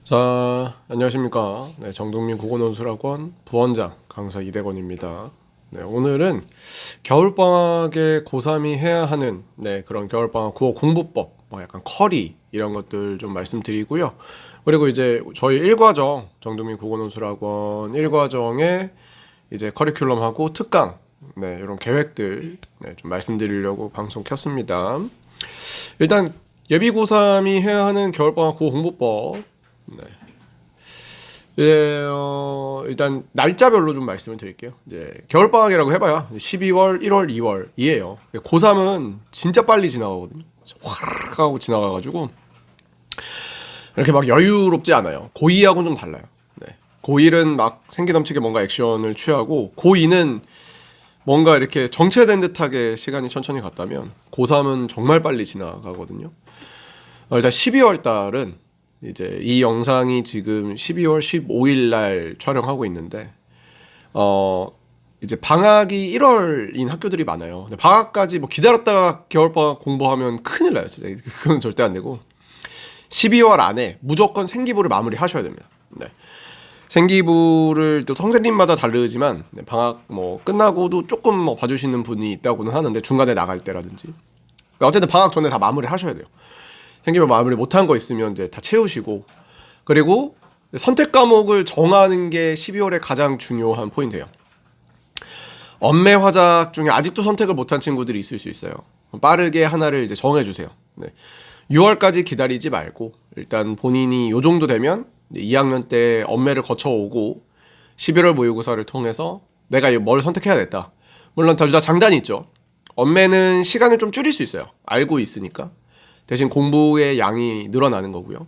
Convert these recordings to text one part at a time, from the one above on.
자, 안녕하십니까. 네, 정동민 국어논술학원 부원장 강사 이대건입니다. 네, 오늘은 겨울방학에 고3이 해야 하는 그런 겨울방학 국어 공부법, 뭐 약간 커리 이런 것들 좀 말씀드리고요. 그리고 이제 저희 1과정, 정동민 국어논술학원 1과정에 이제 커리큘럼하고 특강, 이런 계획들 좀 말씀드리려고 방송 켰습니다. 일단 예비 고3이 해야 하는 겨울방학 국어 공부법, 일단 날짜별로 좀 말씀을 드릴게요. 이제 겨울방학이라고 해봐야 12월, 1월, 2월이에요. 고3은 진짜 빨리 지나가거든요. 화르르 하고 지나가가지고 이렇게 막 여유롭지 않아요. 고2하고는 좀 달라요. 고1은 막 생기 넘치게 뭔가 액션을 취하고, 고2는 뭔가 이렇게 정체된 듯하게 시간이 천천히 갔다면, 고3은 정말 빨리 지나가거든요. 일단 12월 달은 이제 이 영상이 지금 12월 15일 날 촬영하고 있는데, 이제 방학이 1월인 학교들이 많아요. 근데 방학까지 뭐 기다렸다가 겨울방학 공부하면 큰일 나요. 진짜 그건 절대 안 되고, 12월 안에 무조건 생기부를 마무리 하셔야 됩니다. 생기부를 또 선생님마다 다르지만, 방학 뭐 끝나고도 조금 뭐 봐주시는 분이 있다고는 하는데, 중간에 나갈 때라든지 어쨌든 방학 전에 다 마무리 하셔야 돼요. 생기부 마무리 못한 거 있으면 이제 다 채우시고, 그리고 선택 과목을 정하는 게 12월에 가장 중요한 포인트예요. 엄매 화작 중에 아직도 선택을 못한 친구들이 있을 수 있어요. 빠르게 하나를 이제 정해주세요. 6월까지 기다리지 말고 일단 본인이 요 정도 되면 2학년 때 엄매를 거쳐오고 11월 모의고사를 통해서 내가 뭘 선택해야겠다. 물론 둘 다 장단이 있죠. 엄매는 시간을 좀 줄일 수 있어요. 알고 있으니까. 대신 공부의 양이 늘어나는 거고요.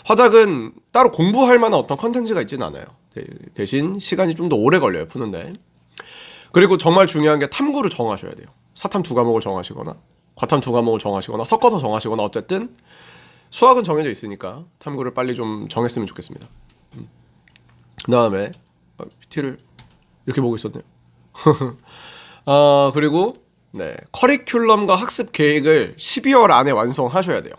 화작은 따로 공부할 만한 어떤 컨텐츠가 있지는 않아요. 대신 시간이 좀 더 오래 걸려요, 푸는데. 그리고 정말 중요한 게 탐구를 정하셔야 돼요. 사탐 2과목을 정하시거나 과탐 2과목을 정하시거나 섞어서 정하시거나, 어쨌든 수학은 정해져 있으니까 탐구를 빨리 좀 정했으면 좋겠습니다. 그 다음에 PT를 이렇게 보고 있었네요. 그리고 커리큘럼과 학습 계획을 12월 안에 완성하셔야 돼요.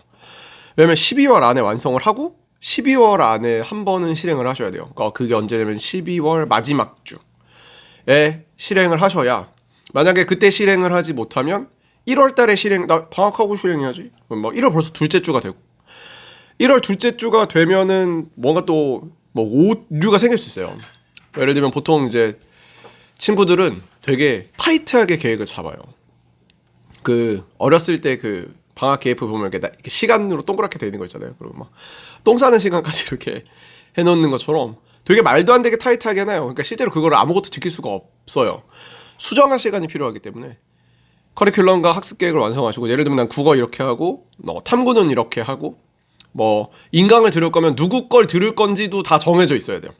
왜냐면 12월 안에 완성을 하고 12월 안에 한 번은 실행을 하셔야 돼요. 그러니까 그게 언제냐면 12월 마지막 주에 실행을 하셔야, 만약에 그때 실행을 하지 못하면 1월 달에 나 방학하고 실행해야지. 뭐 1월 벌써 둘째 주가 되고, 1월 둘째 주가 되면은 뭔가 또 뭐 오류가 생길 수 있어요. 예를 들면 보통 이제 친구들은 되게 타이트하게 계획을 잡아요. 그 어렸을 때 그 방학 계획 보면 이렇게 시간으로 동그랗게 되어 있는 거 있잖아요. 그리고 막 똥 싸는 시간까지 이렇게 해놓는 것처럼 되게 말도 안 되게 타이트하게 해놔요. 그러니까 실제로 그걸 아무것도 지킬 수가 없어요. 수정할 시간이 필요하기 때문에 커리큘럼과 학습 계획을 완성하시고, 예를 들면 난 국어 이렇게 하고, 탐구는 이렇게 하고, 뭐 인강을 들을 거면 누구 걸 들을 건지도 다 정해져 있어야 돼요.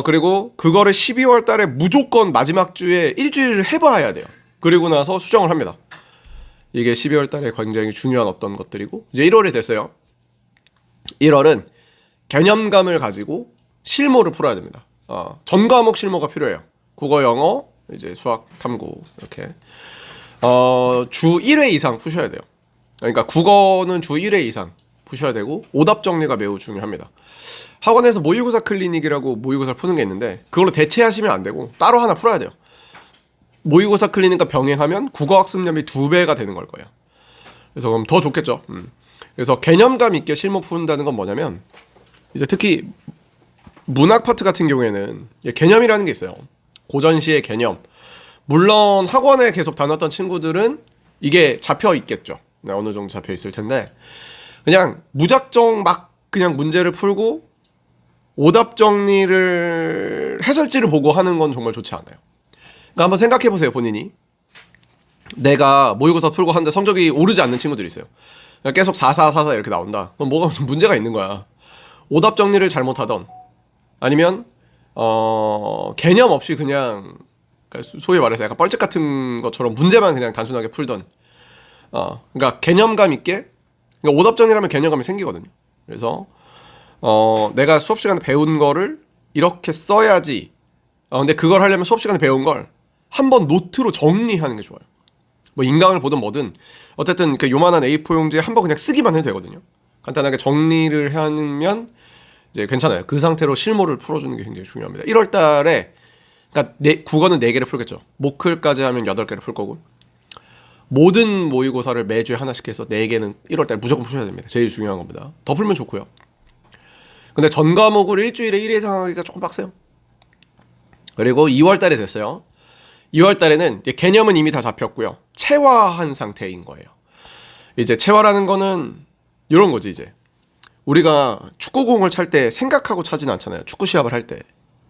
그리고 그거를 12월 달에 무조건 마지막 주에 일주일을 해봐야 돼요. 그리고 나서 수정을 합니다. 이게 12월 달에 굉장히 중요한 어떤 것들이고, 이제 1월이 됐어요. 1월은 개념감을 가지고 실무를 풀어야 됩니다. 전 과목 실무가 필요해요. 국어, 영어, 이제 수학, 탐구 이렇게 주 1회 이상 푸셔야 돼요. 그러니까 국어는 주 1회 이상 푸셔야 되고, 오답 정리가 매우 중요합니다. 학원에서 모의고사 클리닉이라고 모의고사를 푸는 게 있는데, 그걸로 대체하시면 안 되고 따로 하나 풀어야 돼요. 모의고사 클리닉과 병행하면 국어 학습량이 2배가 되는 걸 거예요. 그래서 그럼 더 좋겠죠. 그래서 개념감 있게 실무 푼다는 건 뭐냐면, 이제 특히 문학 파트 같은 경우에는 개념이라는 게 있어요. 고전시의 개념. 물론 학원에 계속 다녔던 친구들은 이게 잡혀 있겠죠. 어느 정도 잡혀 있을 텐데, 그냥 무작정 막 그냥 문제를 풀고 오답 정리를 해설지를 보고 하는 건 정말 좋지 않아요. 그러니까 한번 생각해 보세요. 본인이 내가 모의고사 풀고 하는데 성적이 오르지 않는 친구들이 있어요. 계속 4 이렇게 나온다. 그럼 뭐가 문제가 있는 거야. 오답 정리를 잘못하던, 아니면 개념 없이 그냥 소위 말해서 약간 뻘짓 같은 것처럼 문제만 그냥 단순하게 풀던, 그러니까 개념감 있게, 그러니까 오답 정리라면 개념감이 생기거든요. 그래서 내가 수업 시간에 배운 거를 이렇게 써야지. 근데 그걸 하려면 수업 시간에 배운 걸 한번 노트로 정리하는 게 좋아요. 뭐 인강을 보든 뭐든 어쨌든 그 요만한 A4 용지에 한번 그냥 쓰기만 해도 되거든요. 간단하게 정리를 하면 이제 괜찮아요. 그 상태로 실무를 풀어주는 게 굉장히 중요합니다. 1월 달에 그러니까 국어는 4개를 풀겠죠. 모클까지 하면 8개를 풀 거고 모든 모의고사를 매주에 하나씩 해서 4개는 1월 달에 무조건 푸셔야 됩니다. 제일 중요한 겁니다. 더 풀면 좋고요. 근데 전 과목을 일주일에 1회 이상 하기가 조금 빡세요. 그리고 2월 달에 됐어요. 2월 달에는 개념은 이미 다 잡혔고요. 체화한 상태인 거예요. 이제 체화라는 거는 이런 거지. 이제 우리가 축구공을 찰 때 생각하고 차진 않잖아요. 축구 시합을 할 때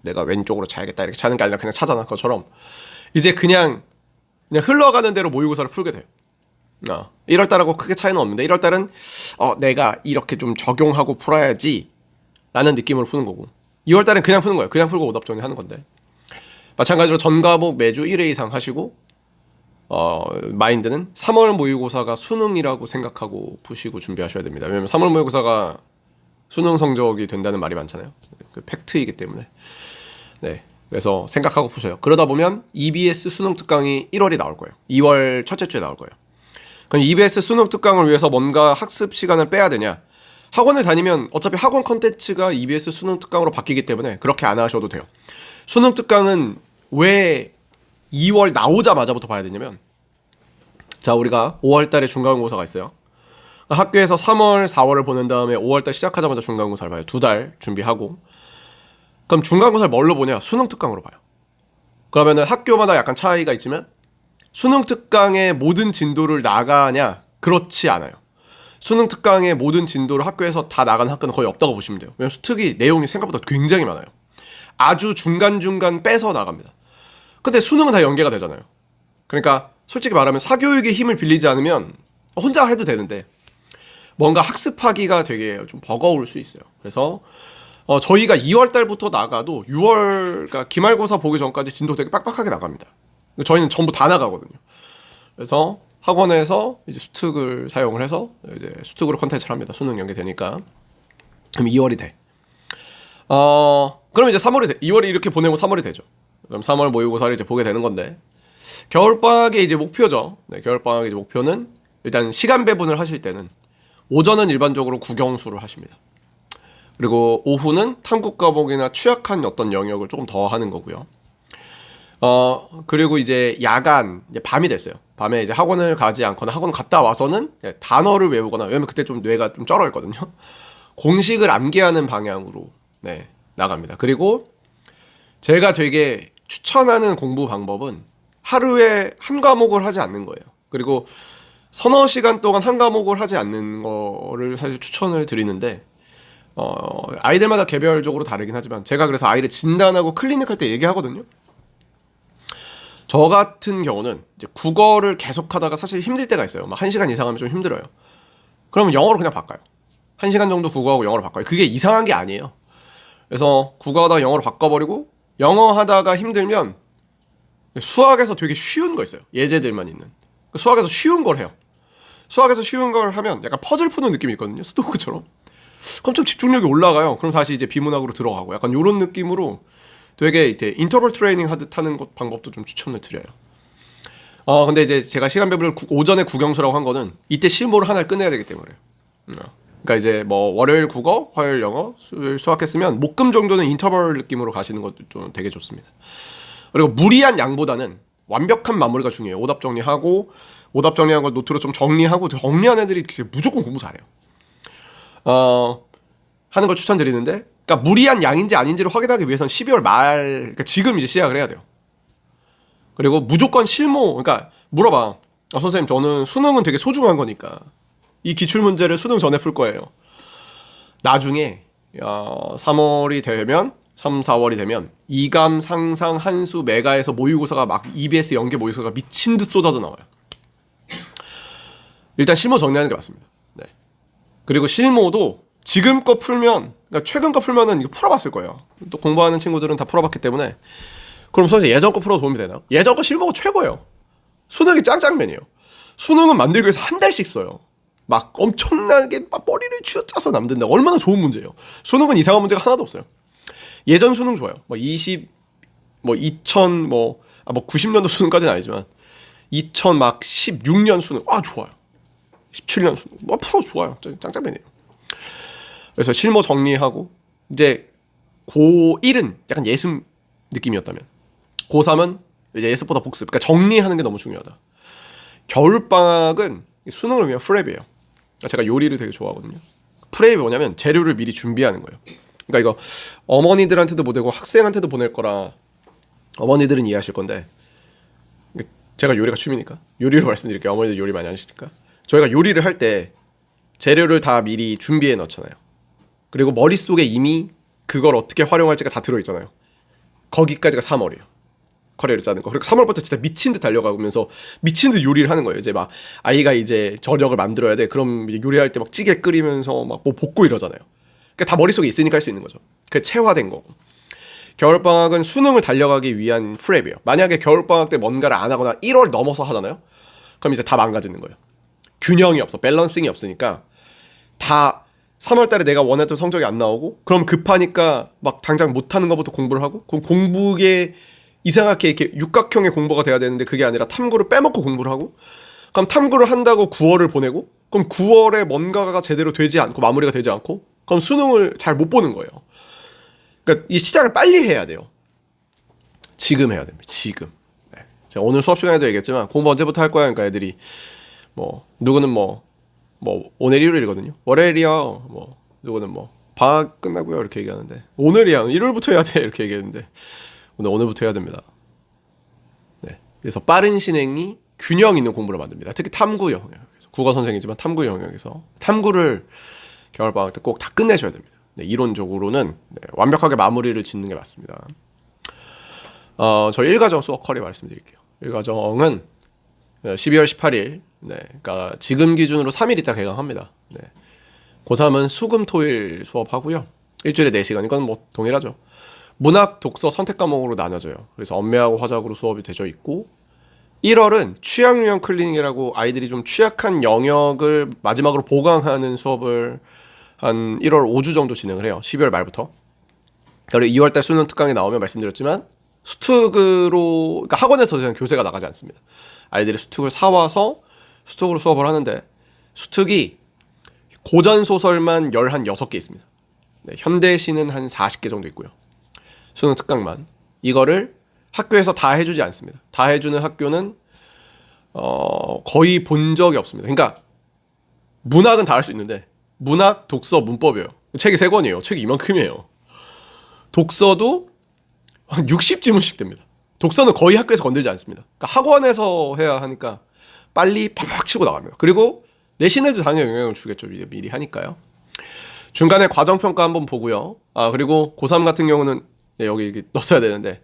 내가 왼쪽으로 차야겠다 이렇게 차는 게 아니라 그냥 차잖아. 그것처럼 이제 그냥 흘러가는 대로 모의고사를 풀게 돼요. 1월 달하고 크게 차이는 없는데 1월 달은 내가 이렇게 좀 적용하고 풀어야지 라는 느낌으로 푸는 거고 2월 달은 그냥 푸는 거예요. 그냥 풀고 오답 정리하는 건데 마찬가지로 전 과목 매주 1회 이상 하시고 마인드는 3월 모의고사가 수능이라고 생각하고 푸시고 준비하셔야 됩니다. 왜냐면 3월 모의고사가 수능 성적이 된다는 말이 많잖아요. 그 팩트이기 때문에. 네. 그래서 생각하고 푸세요. 그러다 보면 EBS 수능 특강이 1월이 나올 거예요. 2월 첫째 주에 나올 거예요. 그럼 EBS 수능 특강을 위해서 뭔가 학습 시간을 빼야 되냐? 학원을 다니면 어차피 학원 컨텐츠가 EBS 수능 특강으로 바뀌기 때문에 그렇게 안 하셔도 돼요. 수능 특강은 왜 2월 나오자마자부터 봐야 되냐면 자 우리가 5월 달에 중간고사가 있어요. 학교에서 3월, 4월을 보낸 다음에 5월 달 시작하자마자 중간고사를 봐요. 2달 준비하고 그럼 중간고사를 뭘로 보냐? 수능 특강으로 봐요. 그러면은 학교마다 약간 차이가 있지만 수능 특강의 모든 진도를 나가냐? 그렇지 않아요. 수능 특강의 모든 진도를 학교에서 다 나가는 학교는 거의 없다고 보시면 돼요. 왜냐면 수특이 내용이 생각보다 굉장히 많아요. 아주 중간중간 빼서 나갑니다. 근데 수능은 다 연계가 되잖아요. 그러니까 솔직히 말하면 사교육의 힘을 빌리지 않으면 혼자 해도 되는데 뭔가 학습하기가 되게 좀 버거울 수 있어요. 그래서 저희가 2월 달부터 나가도 6월 그러니까 기말고사 보기 전까지 진도 되게 빡빡하게 나갑니다. 저희는 전부 다 나가거든요. 그래서 학원에서 이제 수특을 사용을 해서 이제 수특으로 컨텐츠를 합니다. 수능 연계되니까. 그럼 2월이 돼. 그럼 이제 3월이 돼. 2월이 이렇게 보내고 3월이 되죠. 그럼 3월 모의고사를 이제 보게 되는 건데 겨울방학의 이제 목표죠. 네, 겨울방학의 이제 목표는 일단 시간 배분을 하실 때는 오전은 일반적으로 국영수를 하십니다. 그리고 오후는 탐구 과목이나 취약한 어떤 영역을 조금 더 하는 거고요. 그리고 이제 야간, 이제 밤이 됐어요. 밤에 이제 학원을 가지 않거나 학원 갔다 와서는 단어를 외우거나, 왜냐면 그때 좀 뇌가 좀 쩔어 있거든요. 공식을 암기하는 방향으로 네, 나갑니다. 그리고 제가 되게 추천하는 공부 방법은 하루에 한 과목을 하지 않는 거예요. 그리고 서너 시간 동안 한 과목을 하지 않는 거를 사실 추천을 드리는데 아이들마다 개별적으로 다르긴 하지만 제가 그래서 아이를 진단하고 클리닉할 때 얘기하거든요. 저 같은 경우는 이제 국어를 계속 하다가 사실 힘들 때가 있어요. 막 1시간 이상 하면 좀 힘들어요. 그러면 영어로 그냥 바꿔요. 1시간 정도 국어하고 영어로 바꿔요. 그게 이상한 게 아니에요. 그래서 국어하다가 영어로 바꿔버리고 영어 하다가 힘들면 수학에서 되게 쉬운 거 있어요. 예제들만 있는. 수학에서 쉬운 걸 해요. 수학에서 쉬운 걸 하면 약간 퍼즐 푸는 느낌이 있거든요. 스토크처럼. 그럼 좀 집중력이 올라가요. 그럼 다시 이제 비문학으로 들어가고 약간 이런 느낌으로 되게 이제 인터벌 트레이닝 하듯 하는 것 방법도 좀 추천을 드려요. 근데 이제 제가 시간 배분을 오전에 국영수라고 한 거는 이때 실무를 하나를 끝내야 되기 때문에. 그러니까 이제 뭐 월요일 국어, 화요일 영어, 수요일 수학 했으면 목금 정도는 인터벌 느낌으로 가시는 것도 좀 되게 좋습니다. 그리고 무리한 양보다는 완벽한 마무리가 중요해요. 오답 정리하고 오답 정리한 걸 노트로 좀 정리하고 정리한 애들이 무조건 공부 잘해요. 하는 걸 추천드리는데, 그러니까 무리한 양인지 아닌지를 확인하기 위해서는 12월 말, 그러니까 지금 이제 시작을 해야 돼요. 그리고 무조건 실무, 그러니까 물어봐. 선생님, 저는 수능은 되게 소중한 거니까 이 기출 문제를 수능 전에 풀 거예요. 나중에 3월이 되면 3, 4월이 되면 이감, 상상, 한수, 메가에서 모의고사가 막 EBS 연계 모의고사가 미친 듯 쏟아져 나와요. 일단 실무 정리하는 게 맞습니다. 네. 그리고 실무도 지금 거 풀면, 그러니까 최근 거 풀면은 이거 풀어봤을 거예요. 또 공부하는 친구들은 다 풀어봤기 때문에. 그럼 선생님 예전 거 풀어도 도움이 되나요? 예전 거 실무가 최고예요. 수능이 짱짱맨이에요. 수능은 만들기 위해서 한 달씩 써요. 막 엄청나게 막 머리를 쥐어짜서 남든다. 얼마나 좋은 문제예요. 수능은 이상한 문제가 하나도 없어요. 예전 수능 좋아요. 뭐 2000 90년도 수능까지는 아니지만 2016년 수능 좋아요. 17년 수능 풀어 좋아요. 짱짱맨이에요. 그래서 실무 정리하고 이제 고1은 약간 예습 느낌이었다면 고3은 이제 예습보다 복습. 그러니까 정리하는 게 너무 중요하다. 겨울방학은 수능을 위한 프랩이에요. 그러니까 제가 요리를 되게 좋아하거든요. 프랩이 뭐냐면 재료를 미리 준비하는 거예요. 그러니까 이거 어머니들한테도 보내고 학생한테도 보낼 거라 어머니들은 이해하실 건데 제가 요리가 취미니까 요리로 말씀드릴게요. 어머니들 요리 많이 하시니까 저희가 요리를 할 때 재료를 다 미리 준비해 놓잖아요. 그리고 머릿속에 이미 그걸 어떻게 활용할지가 다 들어있잖아요. 거기까지가 3월이에요. 커리어를 짜는 거. 그리고 3월부터 진짜 미친 듯 달려가면서 미친 듯 요리를 하는 거예요. 이제 막 아이가 이제 저녁을 만들어야 돼. 그럼 요리할 때 막 찌개 끓이면서 막 뭐 볶고 이러잖아요. 그러니까 다 머릿속에 있으니까 할 수 있는 거죠. 그게 체화된 거고. 겨울방학은 수능을 달려가기 위한 프랩이에요. 만약에 겨울방학 때 뭔가를 안 하거나 1월 넘어서 하잖아요. 그럼 이제 다 망가지는 거예요. 균형이 없어. 밸런싱이 없으니까 다 3월 달에 내가 원했던 성적이 안 나오고 그럼 급하니까 막 당장 못하는 것부터 공부를 하고 그럼 공부에 이상하게 이렇게 육각형의 공부가 돼야 되는데 그게 아니라 탐구를 빼먹고 공부를 하고 그럼 탐구를 한다고 9월을 보내고 그럼 9월에 뭔가가 제대로 되지 않고 마무리가 되지 않고 그럼 수능을 잘 못 보는 거예요. 그러니까 이 시작을 빨리 해야 돼요. 지금 해야 됩니다. 지금. 네. 제가 오늘 수업 시간에도 얘기했지만 공부 언제부터 할 거야? 그러니까 애들이 뭐 누구는 뭐 오늘 일요일이거든요. 월요일이요. 뭐 누구는 뭐 방학 끝나고요 이렇게 얘기하는데 오늘이야. 일요일부터 해야 돼 이렇게 얘기했는데 오늘부터 해야 됩니다. 네. 그래서 빠른 신행이 균형 있는 공부를 만듭니다. 특히 탐구 영역. 국어 선생이지만 탐구 영역에서 탐구를 겨울방학 때 꼭 다 끝내셔야 됩니다. 네, 이론적으로는 네, 완벽하게 마무리를 짓는 게 맞습니다. 저희 1과정 수업 커리 말씀드릴게요. 1과정은 12월 18일 네, 그러니까 지금 기준으로 3일 있다 개강합니다. 네. 고3은 수금 토일 수업하고요. 일주일에 4시간 이건 뭐 동일하죠. 문학, 독서 선택 과목으로 나눠져요. 그래서 언매하고 화작으로 수업이 되어 있고 1월은 취약 유형 클리닉이라고 아이들이 좀 취약한 영역을 마지막으로 보강하는 수업을 한 1월 5주 정도 진행을 해요. 12월 말부터. 그리고 2월달 수능 특강에 나오면 말씀드렸지만 수특으로 그러니까 학원에서 그냥 교재가 나가지 않습니다. 아이들이 수특을 사와서 수특으로 수업을 하는데 수특이 고전 소설만 6개 있습니다. 네, 현대시는 한 40개 정도 있고요. 수능 특강만 이거를 학교에서 다 해주지 않습니다. 다 해주는 학교는 거의 본 적이 없습니다. 그러니까 문학은 다 할 수 있는데 문학, 독서, 문법이에요. 책이 3권이에요. 책이 이만큼이에요. 독서도 한 60지문씩 됩니다. 독서는 거의 학교에서 건들지 않습니다. 그러니까 학원에서 해야 하니까 빨리 팍팍 치고 나갑니다. 그리고 내신에도 당연히 영향을 주겠죠. 미리 하니까요. 중간에 과정평가 한번 보고요. 그리고 고3 같은 경우는 네, 여기 넣었어야 되는데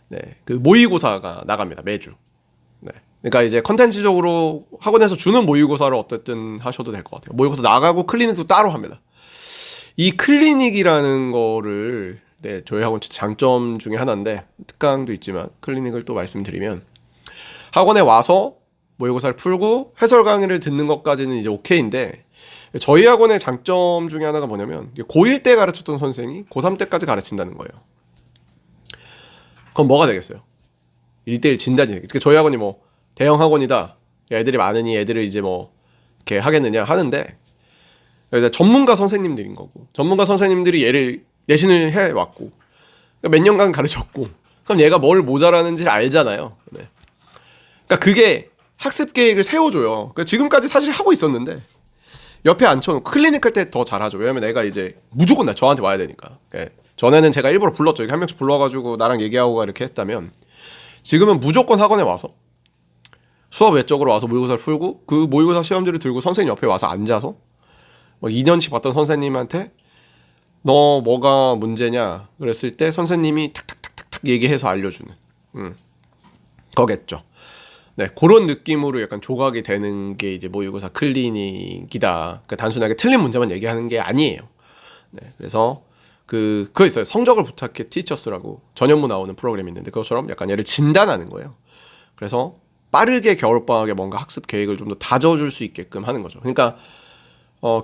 네, 그 모의고사가 나갑니다. 매주. 네. 그러니까 이제 컨텐츠적으로 학원에서 주는 모의고사를 어쨌든 하셔도 될 것 같아요. 모의고사 나가고 클리닉도 따로 합니다. 이 클리닉이라는 거를 네, 저희 학원 장점 중에 하나인데 특강도 있지만 클리닉을 또 말씀드리면 학원에 와서 모의고사를 풀고 해설 강의를 듣는 것까지는 이제 오케이인데 저희 학원의 장점 중에 하나가 뭐냐면 고1 때 가르쳤던 선생이 고3 때까지 가르친다는 거예요. 그럼 뭐가 되겠어요? 1대1 진단이 되겠죠. 저희 학원이 뭐 대형 학원이다. 애들이 많으니 애들을 이제 뭐 이렇게 하겠느냐 하는데 전문가 선생님들인 거고 전문가 선생님들이 얘를 내신을 해왔고 몇 년간 가르쳤고 그럼 얘가 뭘 모자라는지 알잖아요. 네. 그러니까 그게 학습 계획을 세워줘요. 그러니까 지금까지 사실 하고 있었는데 옆에 앉혀놓고 클리닉 할 때 더 잘하죠. 왜냐면 내가 이제 무조건 저한테 와야 되니까. 그러니까 전에는 제가 일부러 불렀죠. 이렇게 한 명씩 불러가지고 나랑 얘기하고 이렇게 했다면 지금은 무조건 학원에 와서 수업 외적으로 와서 모의고사를 풀고 그 모의고사 시험지를 들고 선생님 옆에 와서 앉아서 막 2년치 봤던 선생님한테 너 뭐가 문제냐 그랬을 때 선생님이 탁탁탁탁탁 얘기해서 알려주는 거겠죠. 네, 그런 느낌으로 약간 조각이 되는 게 이제 모의고사 클리닉이다. 그러니까 단순하게 틀린 문제만 얘기하는 게 아니에요. 네, 그래서 그거 있어요. 성적을 부탁해 티처스라고 전현무 나오는 프로그램이 있는데 그것처럼 약간 얘를 진단하는 거예요. 그래서 빠르게 겨울방학에 뭔가 학습 계획을 좀 더 다져줄 수 있게끔 하는 거죠. 그러니까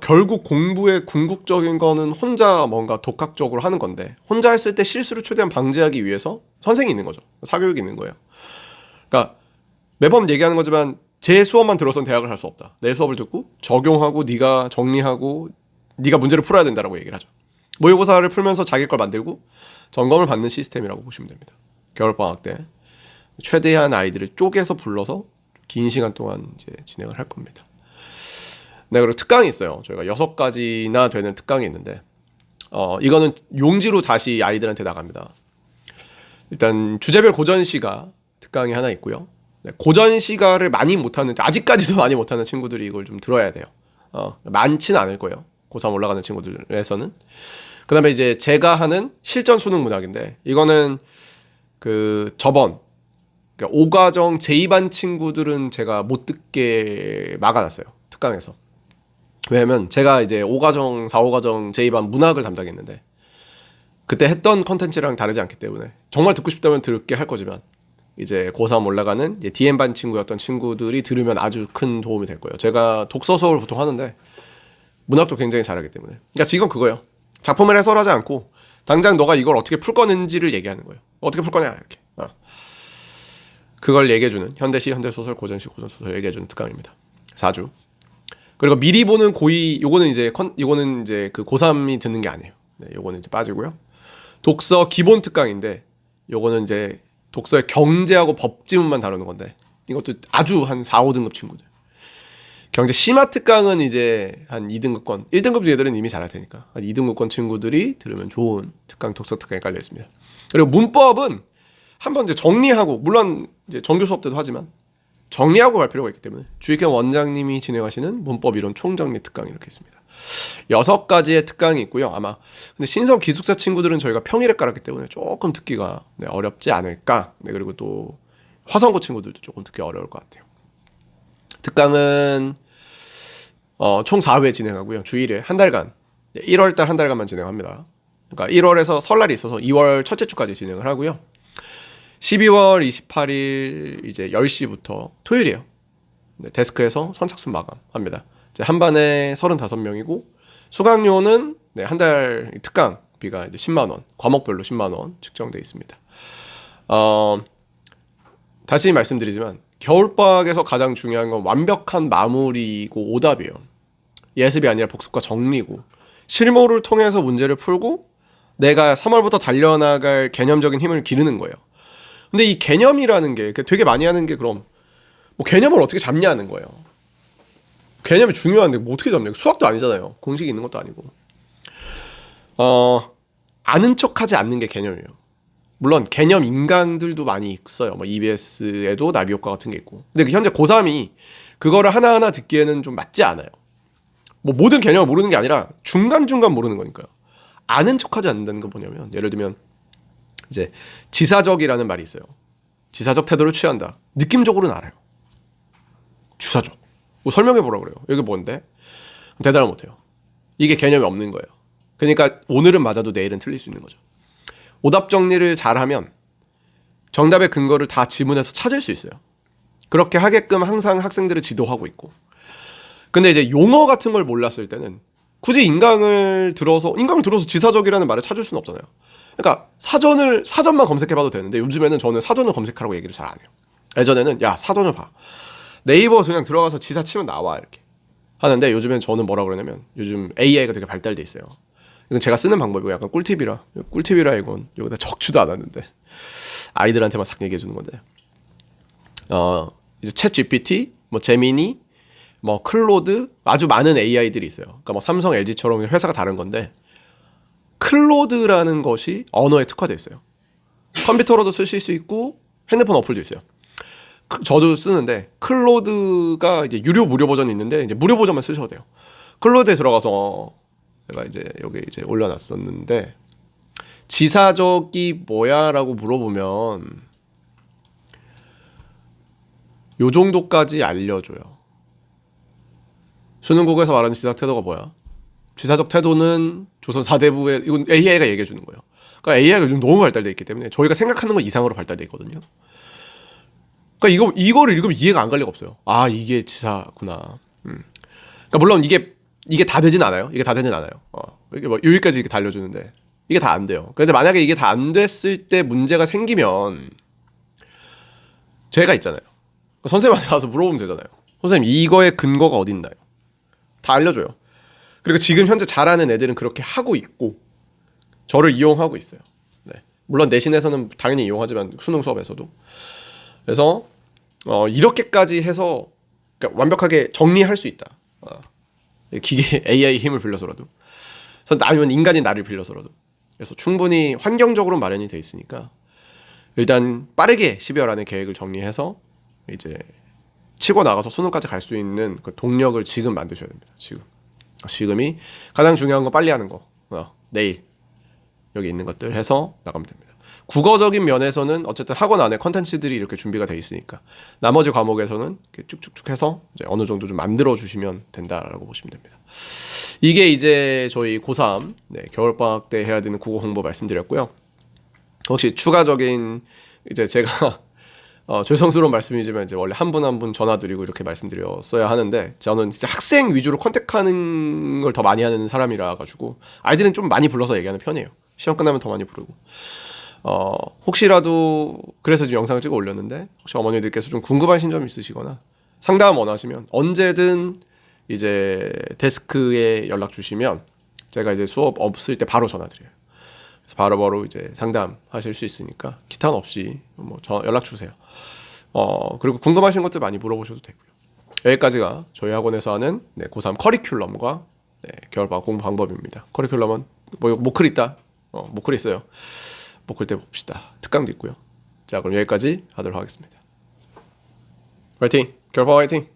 결국 공부의 궁극적인 거는 혼자 뭔가 독학적으로 하는 건데 혼자 했을 때 실수를 최대한 방지하기 위해서 선생이 있는 거죠. 사교육이 있는 거예요. 그러니까 매번 얘기하는 거지만 제 수업만 들어서는 대학을 할 수 없다. 내 수업을 듣고 적용하고 네가 정리하고 네가 문제를 풀어야 된다라고 얘기를 하죠. 모의고사를 풀면서 자기 걸 만들고 점검을 받는 시스템이라고 보시면 됩니다. 겨울방학 때 최대한 아이들을 쪼개서 불러서 긴 시간 동안 이제 진행을 할 겁니다. 네, 그리고 특강이 있어요. 저희가 6가지나 되는 특강이 있는데 이거는 용지로 다시 아이들한테 나갑니다. 일단 주제별 고전시가 특강이 하나 있고요. 네, 고전시가를 많이 못하는, 아직까지도 많이 못하는 친구들이 이걸 좀 들어야 돼요. 많지는 않을 거예요. 고3 올라가는 친구들에서는. 그 다음에 이제 제가 하는 실전 수능 문학인데, 이거는 저번 5과정 제2반 친구들은 제가 못 듣게 막아놨어요. 특강에서. 왜냐면 제가 이제 5과정, 4, 5과정 제2반 문학을 담당했는데, 그때 했던 컨텐츠랑 다르지 않기 때문에 정말 듣고 싶다면 들게 할 거지만, 이제 고3 올라가는 DM반 친구였던 친구들이 들으면 아주 큰 도움이 될 거예요. 제가 독서 수업을 보통 하는데 문학도 굉장히 잘하기 때문에. 그러니까 지금 그거예요. 작품을 해설하지 않고 당장 너가 이걸 어떻게 풀 거는지를 얘기하는 거예요. 어떻게 풀 거냐 이렇게. 그걸 얘기해주는 현대시, 현대소설, 고전시, 고전소설 얘기해주는 특강입니다. 4주. 그리고 미리 보는 고2, 요거는 이제 그 고3이 듣는 게 아니에요. 네, 요거는 이제 빠지고요. 독서 기본 특강인데 요거는 이제 독서의 경제하고 법 지문만 다루는 건데, 이것도 아주 한 4, 5등급 친구들. 경제 심화 특강은 이제 한 2등급권, 1등급 얘들은 이미 잘할 테니까 한 2등급권 친구들이 들으면 좋은 특강, 독서 특강이 깔려 있습니다. 그리고 문법은 한번 이제 정리하고, 물론 이제 정규 수업 때도 하지만 정리하고 갈 필요가 있기 때문에 주익현 원장님이 진행하시는 문법 이론 총정리 특강 이렇게 있습니다. 6가지의 특강이 있고요. 아마 근데 신성 기숙사 친구들은 저희가 평일에 깔았기 때문에 조금 듣기가 어렵지 않을까. 네, 그리고 또 화성고 친구들도 조금 듣기 어려울 것 같아요. 특강은 총 4회 진행하고요. 주일에 한 달간, 1월달 한 달간만 진행합니다. 그러니까 1월에서 설날이 있어서 2월 첫째 주까지 진행을 하고요. 12월 28일 이제 10시부터 토요일이에요. 네, 데스크에서 선착순 마감합니다. 한 반에 35명이고 수강료는 한 달 특강비가 이제 10만 원, 과목별로 10만 원 측정돼 있습니다. 다시 말씀드리지만 겨울방학에서 가장 중요한 건 완벽한 마무리고 오답이에요. 예습이 아니라 복습과 정리고, 실무를 통해서 문제를 풀고 내가 3월부터 달려나갈 개념적인 힘을 기르는 거예요. 근데 이 개념이라는 게 되게 많이 하는 게, 그럼 뭐 개념을 어떻게 잡냐는 거예요. 개념이 중요한데 뭐 어떻게 잡냐? 수학도 아니잖아요. 공식이 있는 것도 아니고. 아는 척하지 않는 게 개념이에요. 물론 개념 인강들도 많이 있어요. 뭐 EBS에도 나비 효과 같은 게 있고. 근데 현재 고3이 그거를 하나하나 듣기에는 좀 맞지 않아요. 뭐 모든 개념을 모르는 게 아니라 중간중간 모르는 거니까요. 아는 척하지 않는다는 건 뭐냐면, 예를 들면 이제 지사적이라는 말이 있어요. 지사적 태도를 취한다. 느낌적으로는 알아요. 주사적. 뭐 설명해 보라 그래요. 이게 뭔데? 대답을 못 해요. 이게 개념이 없는 거예요. 그러니까 오늘은 맞아도 내일은 틀릴 수 있는 거죠. 오답 정리를 잘하면 정답의 근거를 다 지문에서 찾을 수 있어요. 그렇게 하게끔 항상 학생들을 지도하고 있고. 근데 이제 용어 같은 걸 몰랐을 때는 굳이 인강을 들어서 지사적이라는 말을 찾을 수는 없잖아요. 그러니까 사전만 검색해봐도 되는데, 요즘에는 저는 사전을 검색하라고 얘기를 잘 안 해요. 예전에는 야, 사전을 봐. 네이버 그냥 들어가서 지사 치면 나와 이렇게 하는데, 요즘엔 저는 뭐라 그러냐면, 요즘 AI가 되게 발달돼 있어요. 이건 제가 쓰는 방법이고 약간 꿀팁이라 이건 여기다 적지도 않았는데 아이들한테만 싹 얘기해 주는 건데, 이제 챗 GPT, 뭐 제미니, 뭐 클로드, 아주 많은 AI들이 있어요. 그러니까 뭐 삼성, LG처럼 회사가 다른 건데, 클로드라는 것이 언어에 특화되어 있어요. 컴퓨터로도 쓰실 수 있고 핸드폰 어플도 있어요. 저도 쓰는데, 클로드가 이제 유료 무료 버전이 있는데, 이제 무료 버전만 쓰셔도 돼요. 클로드에 들어가서 제가 이제 여기 이제 올려놨었는데, 지사적이 뭐야라고 물어보면 요 정도까지 알려줘요. 수능국에서 말하는 지사적 태도가 뭐야? 지사적 태도는 조선 사대부의, 이건 AI가 얘기해 주는 거예요. 그러니까 AI가 요즘 너무 발달돼 있기 때문에 저희가 생각하는 것 이상으로 발달돼 있거든요. 그러니까 이거를 읽으면 이해가 안 갈 리가 없어요. 아, 이게 지사구나. 그러니까 물론 이게 다 되진 않아요. 이게 뭐 여기까지 이렇게 달려주는데 이게 다 안 돼요. 그런데 만약에 이게 다 안 됐을 때 문제가 생기면 제가 있잖아요. 선생님한테 가서 물어보면 되잖아요. 선생님, 이거의 근거가 어딨나요? 다 알려줘요. 그리고 지금 현재 잘하는 애들은 그렇게 하고 있고 저를 이용하고 있어요. 네. 물론 내신에서는 당연히 이용하지만 수능 수업에서도. 그래서 이렇게까지 해서 그러니까 완벽하게 정리할 수 있다. 기계 AI 힘을 빌려서라도. 아니면 인간인 나를 빌려서라도. 그래서 충분히 환경적으로 마련이 돼 있으니까 일단 빠르게 12월 안에 계획을 정리해서 이제 치고 나가서 수능까지 갈 수 있는 그 동력을 지금 만드셔야 됩니다. 지금이 가장 중요한 거 빨리 하는 거. 내일 여기 있는 것들 해서 나가면 됩니다. 국어적인 면에서는 어쨌든 학원 안에 컨텐츠들이 이렇게 준비가 돼 있으니까 나머지 과목에서는 이렇게 쭉쭉쭉 해서 이제 어느 정도 좀 만들어 주시면 된다라고 보시면 됩니다. 이게 이제 저희 고3 겨울방학 때 해야 되는 국어 홍보 말씀드렸고요. 혹시 추가적인 이제 제가 죄송스러운 말씀이지만 이제 원래 한 분 한 분 전화드리고 이렇게 말씀드렸어야 하는데 저는 진짜 학생 위주로 컨택하는 걸 더 많이 하는 사람이라 가지고 아이들은 좀 많이 불러서 얘기하는 편이에요. 시험 끝나면 더 많이 부르고 혹시라도 그래서 지금 영상을 찍어 올렸는데 혹시 어머니들께서 좀 궁금하신 점 있으시거나 상담 원하시면 언제든 이제 데스크에 연락 주시면 제가 이제 수업 없을 때 바로 전화 드려요. 그래서 바로바로 이제 상담하실 수 있으니까 기탄 없이 뭐 연락 주세요. 그리고 궁금하신 것들 많이 물어보셔도 되고요. 여기까지가 저희 학원에서 하는 고3 커리큘럼과 겨울방학 공부 방법입니다. 커리큘럼은 뭐 모클 있다. 모클 있어요. 모클 때 봅시다. 특강도 있고요. 자, 그럼 여기까지 하도록 하겠습니다. 화이팅! 겨울방학 화이팅!